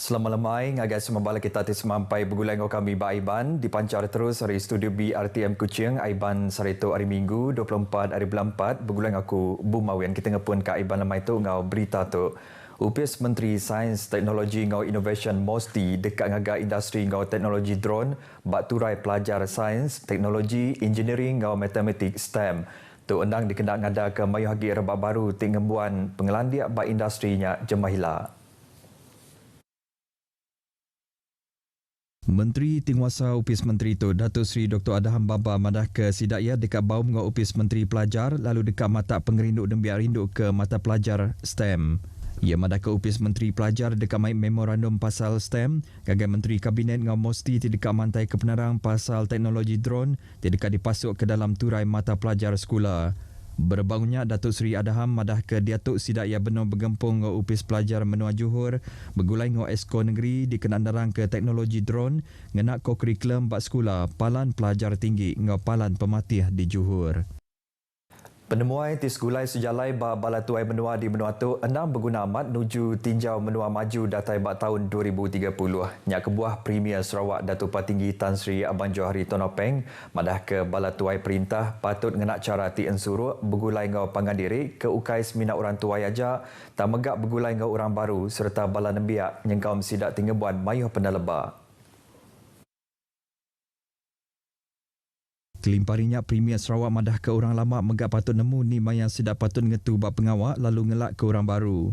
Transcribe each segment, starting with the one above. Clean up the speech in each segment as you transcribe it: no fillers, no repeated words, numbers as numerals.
Selamat ngagai semua bala kita sampai bergulang kami Aiban dipancar terus dari studio BRTM Kuching Aiban Sarito hari Minggu 24 hari bulan 4 bergulang aku Bumawian kita ngepun ka Aiban lamai tu ngau berita tu UPS Menteri Sains Teknologi ngau Innovation Mosti dekat ngaga industri ngau teknologi drone bak turai pelajar sains, teknologi, engineering ngau matematik STEM tu endang dikendak ngada ke mayu hagi rebak baru tingembuan pengelandiak bak industrinya Jemahila. Menteri Tinguasa UPS Menteri itu, Datuk Seri Dr. Adham Baba madah ke sidakya dekat baum dengan UPS Menteri Pelajar lalu dekat mata pengerinduk dan biar rinduk ke mata pelajar STEM. Ia madah ke UPS Menteri Pelajar dekat main memorandum pasal STEM, gagai Menteri Kabinet dengan Mosti dekat mantai kebenaran pasal teknologi drone dekat dipasuk ke dalam turai mata pelajar sekolah. Berbangunnya Datuk Seri Adham madah ke Datuk Sidakya Benor bergempung dengan UPS Pelajar Menua Johor bergulai dengan Esko Negeri di kenandarang ke teknologi drone ngenak ko kurikulum bak sekolah palan pelajar tinggi dengan palan pematih di Johor. Penemuan di sekolah sejalai bala tuai menua di Menua tu enam berguna amat nuju tinjau menua maju datai bak tahun 2030. Nyak kebuah Premier Sarawak Datuk Patinggi Tan Sri Abang Johari Tonopeng madah ke bala tuai perintah patut ngenak cara ti ensuru bergulai ngau pangandiri ke ukai semina orang tuai aja tak megak bergulai ngau orang baru serta bala nembiak nyengkau mesidak tingebuan mayuh pendaleba. Kelimparinya Premier Sarawak madah ke orang lama megak patut nemu ni mayang sidak patut ngetu bak pengawak lalu ngelak ke orang baru.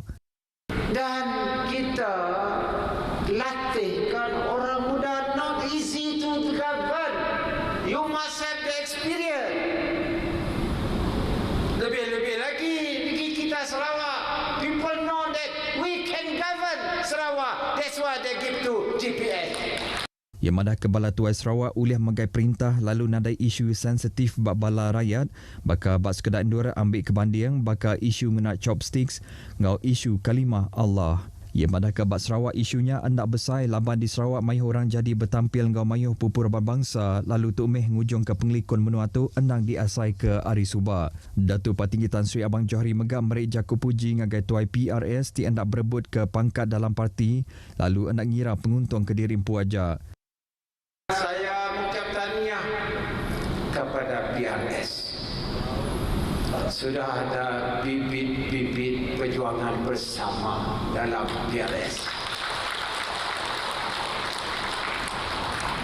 Dan kita latihkan orang muda, not easy to govern. You must have the experience. Lebih-lebih lagi negeri kita Sarawak. People know that we can govern Sarawak. That's why they give to GPS. Ia madah ke bala tuai Sarawak uliah megai perintah lalu nadai isu sensitif bak bala rakyat baka bak sekedar endur ambil kebanding baka isu menak chopsticks ngau isu kalimah Allah. Ia madah ke bak Sarawak isunya andak besar laban di Sarawak mayuh orang jadi bertampil ngau mayuh pupur bangsa lalu tu meh ngujung ke penglikun menua tu endang diasai ke Ari Subak. Datuk Patinggi Tan Sri Abang Johari megam merik jaku puji ngagai tuai PRS ti andak berebut ke pangkat dalam parti lalu andak ngira penguntung ke diri empu aja. Saya mengucap tahniah kepada PRS. Sudah ada bibit-bibit perjuangan bersama dalam PRS.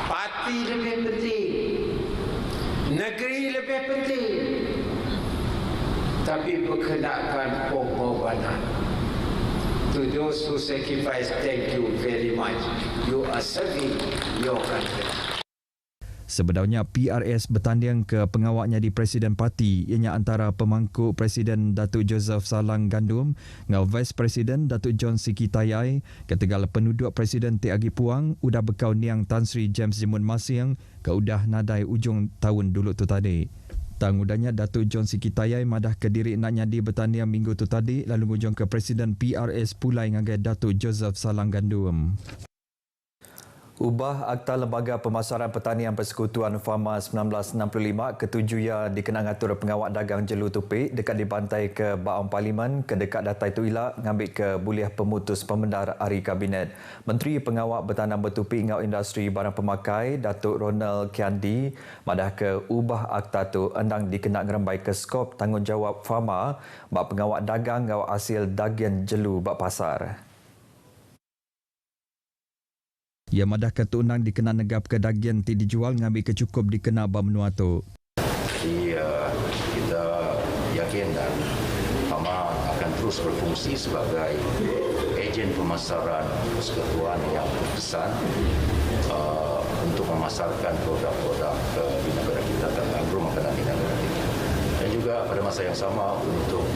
Parti lebih penting, negeri lebih penting, tapi berkenaan pengorbanan. To those who sacrifice, thank you very much. You are serving your country. Sebenarnya PRS bertanding ke pengawaknya di Presiden Parti ianya antara pemangku Presiden Datuk Joseph Salang Gandum dengan Vice Presiden Datuk John Siki Tayai ketegal penduduk Presiden T. Agi Puang udah bekau niang Tan Sri James Jimun Masiang ke udah nadai ujung tahun dulu tu tadi. Tangudanya Datuk John Siki Tayai madah ke diri naknya di bertanding minggu tu tadi lalu ngujung ke Presiden PRS pulai ngagai Datuk Joseph Salang Gandum. Ubah Akta Lembaga Pemasaran Pertanian Persekutuan Farma 1965 ketujuan dikenang atur pengawak dagang Jelu Tupik dekat dibantai ke Baong Parlimen ke dekat datai tuila ngambil ke buliah pemutus pemendar Ahli Kabinet. Menteri Pengawak Bertanam Bertupik ngau industri barang pemakai Datuk Ronald Kiandi madah ke ubah akta tu endang dikenang ngerembai ke skop tanggungjawab farma bak pengawak dagang ngau hasil dagian Jelu bak pasar. Ia madah ke tunang dikena negap ke dagian ti dijual ngambil ke cukup dikena ba menua tu. Kita yakin dan FAMA akan terus berfungsi sebagai ejen pemasaran persekutuan yang berkesan untuk memasarkan produk-produk di negara kita dan agro makanan di negara kita. Dan juga pada masa yang sama untuk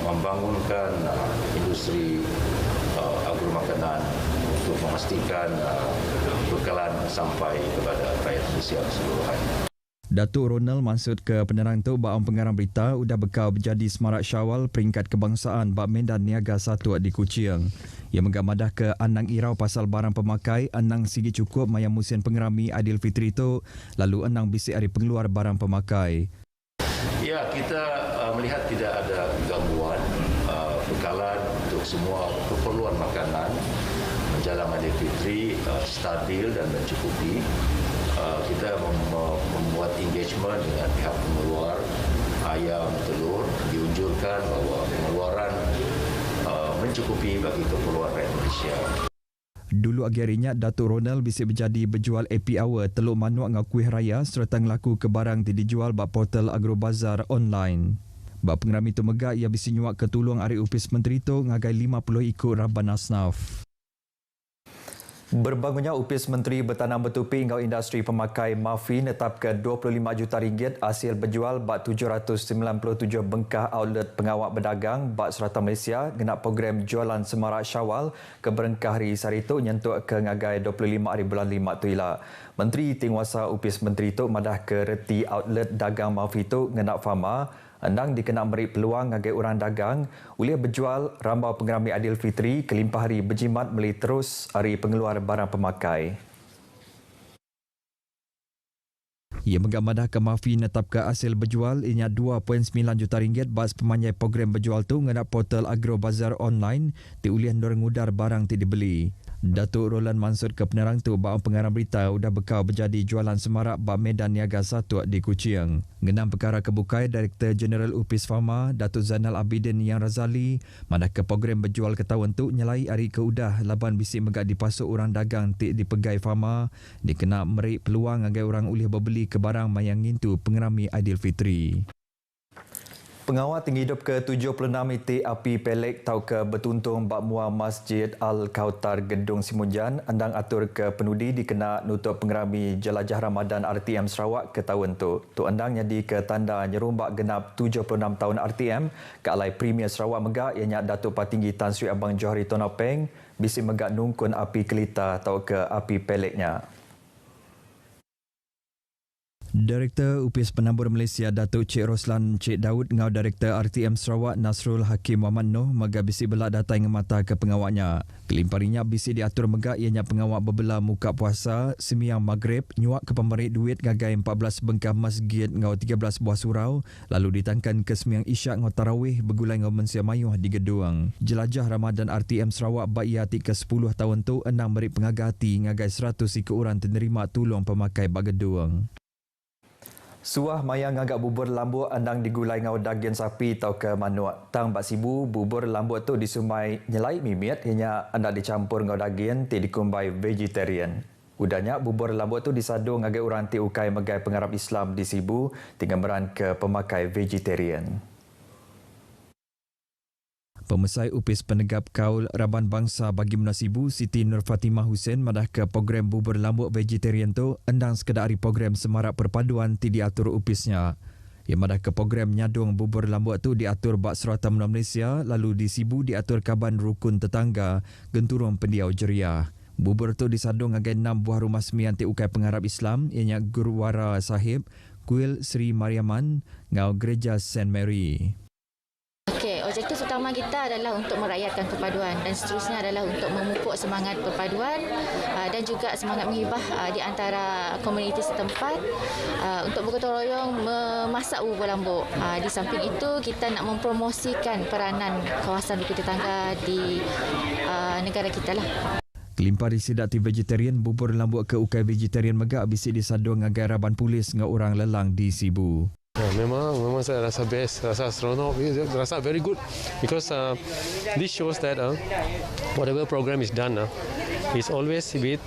membangunkan industri agro makanan untuk memastikan bekalan sampai kepada rakyat Malaysia keseluruhan. Datuk Ronald maksud ke penerang tu baang pengarang berita udah bekal berjadi semarak Syawal peringkat kebangsaan bak Medan Niaga 1 di Kuching. Ia menggamadah ke anang irau pasal barang pemakai, anang sigi cukup mayang musim pengerami Aidilfitri itu, lalu anang bisik hari pengeluar barang pemakai. Ya, kita melihat tidak ada gangguan bekalan untuk semua keperluan makanan menjelang Aidilfitri stabil dan mencukupi. Kita membuat engagement dengan pihak pengeluar ayam, telur, diunjurkan bahawa pengeluaran mencukupi bagi keperluan rakyat Malaysia. Dulu agarinya Datuk Ronald bisik berjadi berjual happy hour telur manuak dengan kuih raya serta ngelaku ke barang yang dijual bak portal Agrobazar online. Bak pengerami tu megak ia bisik nyuak ke tolong Ari Upis Menteri tu ngagai 50 ikut Raban Asnaf. Berbangunnya Upis Menteri Bertanam Bertupi hingga industri pemakai Mafi netapkan 25 juta ringgit hasil berjual bak 797 bengkah outlet pengawak berdagang bak serata Malaysia genap program jualan Semarak Syawal ke berengkah hari Sarito nyentuk ke ngagai 25 hari bulan 5 tu ila. Menteri Tinguasa Upis Menteri tu madah ke reti outlet dagang Mafi tu ngenap fama endang dikenal beri peluang ngagai orang dagang boleh berjual rambau pengerami Aidilfitri kelimpah hari berjimat meli terus hari pengeluar barang pemakai. Ia mengamadah ke Mafi netapkan hasil berjual ianya 2.9 juta ringgit bas pemanjai program berjual tu ngenap portal Agrobazar online diulian dorang ngudar barang ti dibeli. Datuk Roland Mansur ke penerang tu bahawa pengarang berita sudah bekal berjadi jualan semarak bak Medan Niaga 1 di Kuching. Ngenam perkara kebukai Direktur Jeneral Upis Pharma Datuk Zainal Abidin Yang Razali madah ke program berjual ketahuan tu nyelai hari keudah laban bisik megak dipasuk orang dagang ti di Pegai Pharma dikena merik peluang agar orang boleh berbeli ke barang mayang ngintu pengerami Aidilfitri. Pengawal tinggi hidup ke-76 itik api pelik tau ke bertuntung bak mua Masjid Al-Kautar Gedung Simunjan andang atur ke penudi dikena nutup pengerami jelajah Ramadan RTM Sarawak ke tahun tu. Tu andang jadi ke tanda nyerumbak genap 76 tahun RTM ke alai Premier Sarawak megak ianya Datuk Patinggi Tan Sri Abang Johari Tonopeng bisi megak nungkun api kelita tau ke api peliknya. Direktur Upis Penambur Malaysia Datuk Cik Roslan Cik Daud ngau Direktur RTM Sarawak Nasrul Hakim Muhammad Noh megak bisi belak datai ngemata ke pengawaknya. Kelimparinya bisi diatur megak ianya pengawak berbela muka puasa semiyang maghrib nyuak ke pemberit duit ngagai 14 bengkah masjid ngau 13 buah surau lalu ditangkan ke semiyang isyak ngau tarawih bergulai ngau mensia mayuh di gedung. Jelajah Ramadan RTM Sarawak bak ia ke 10 tahun tu enam beri pengagati ngagai 100 ikut orang menerima tolong pemakai bak gedung. Suah mayang agak bubur lambuk andang digulai ngau daging sapi tau ke manuak. Tang bak sibu bubur lambuk tu disumai nyelai mimit hanya anda dicampur ngau daging ti dikumbai vegetarian. Udahnya bubur lambuk tu disadu ngagai orang ti ukai megai pengarap Islam di sibu tinggambaran ke pemakai vegetarian. Pemesai Upis Penegap Kaul Raban Bangsa bagi Munasibu Siti Nur Fatimah Hussein madah ke program bubur lambuk vegetarian tu endang sekedar hari program semarak perpaduan ti diatur upisnya. Ia madah ke program nyadung bubur lambuk tu diatur bak serata Menua Malaysia lalu di Sibu diatur kaban rukun tetangga genturung pendiau Jeriah. Bubur tu disadung agai 6 buah rumah semian ti ukai pengarap Islam ianya Gurwara Sahib, Kuil Sri Mariaman, ngau Gereja St. Mary. Objektif utama kita adalah untuk merayakan perpaduan dan seterusnya adalah untuk memupuk semangat perpaduan dan juga semangat menghibah di antara komuniti setempat untuk bergotong royong memasak bubur lambuk. Di samping itu kita nak mempromosikan peranan kawasan bukit tetangga di negara kita lah. Kelimpah disidati vegetarian bubur lambuk ke ukai vegetarian megak bisik disadung ngagai Raban Polis ngau orang lelang di Sibu. Memang saya rasa best, rasa seronok, rasa very good because this shows that whatever program is done is always with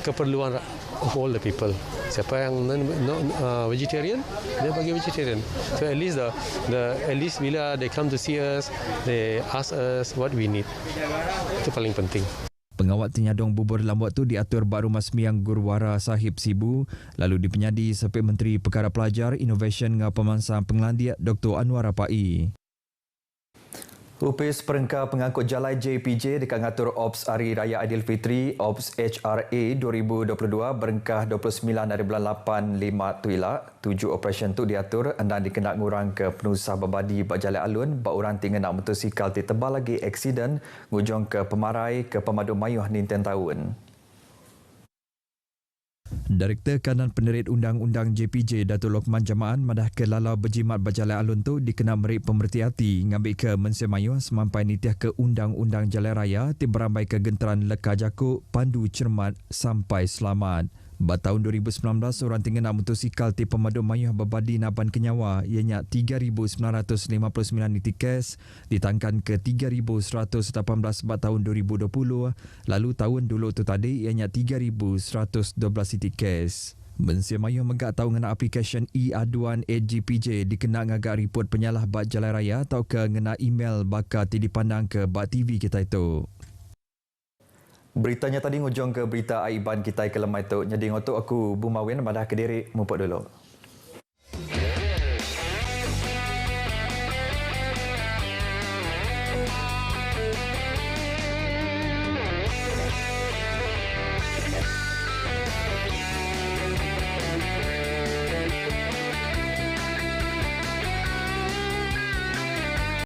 keperluan of all the people. Siapa yang vegetarian, dia bagi vegetarian. So at least at least bila they come to see us, they ask us what we need. Itu paling penting. Pengawat tinyadong bubur lambuk tu diatur bak rumah semiang Gurwara Sahib Sibu lalu dipenyadi Sepik Menteri Perkara Pelajar, Innovation dengan Pemansang Pengelandiat Dr. Anwar Rapai. Upis Perengkah Pengangkut Jalai JPJ dekat ngatur Ops Hari Raya Aidilfitri Ops HRA 2022 berengkah 29 dari bulan 8 5 tu ilak 7 operasi tu diatur anda dikenak ngurang ke penusah babadi bak Jalai Alun bak orang tinggal nak motosikal ti tebal lagi aksiden ngujung ke pemarai ke pemadu mayuh Ninten tahun. Direktur Kanan Penerit Undang-Undang JPJ Datuk Lokman Jamaan madah ke lalau berjimat berjalan alun tu dikena merik pemerhati hati ngambil ke Mensimayuh semampai nitiah ke Undang-Undang Jalan Raya ti berambai ke gentaran leka jakuk pandu cermat sampai selamat. Tahun 2019, orang tinggal motosikal ti Pemadu Mayuh berbadi Naban Kenyawa ianya 3,959 niti kes ditangkan ke 3,118 tahun 2020, lalu tahun dulu tu tadi ianya 3,112 niti kes. Mensia Mayuh menggak tahu ngena aplikasi e-aduan AGPJ dikena ngagak report penyalah bak jalan raya atau ke ngena email bakal ti dipandang ke bak TV kita itu. Beritanya tadi ngujung ke berita Aiban kita ke lemai tu. Jadi ngotok aku Bumawin madah ke diri mumpuk dulu.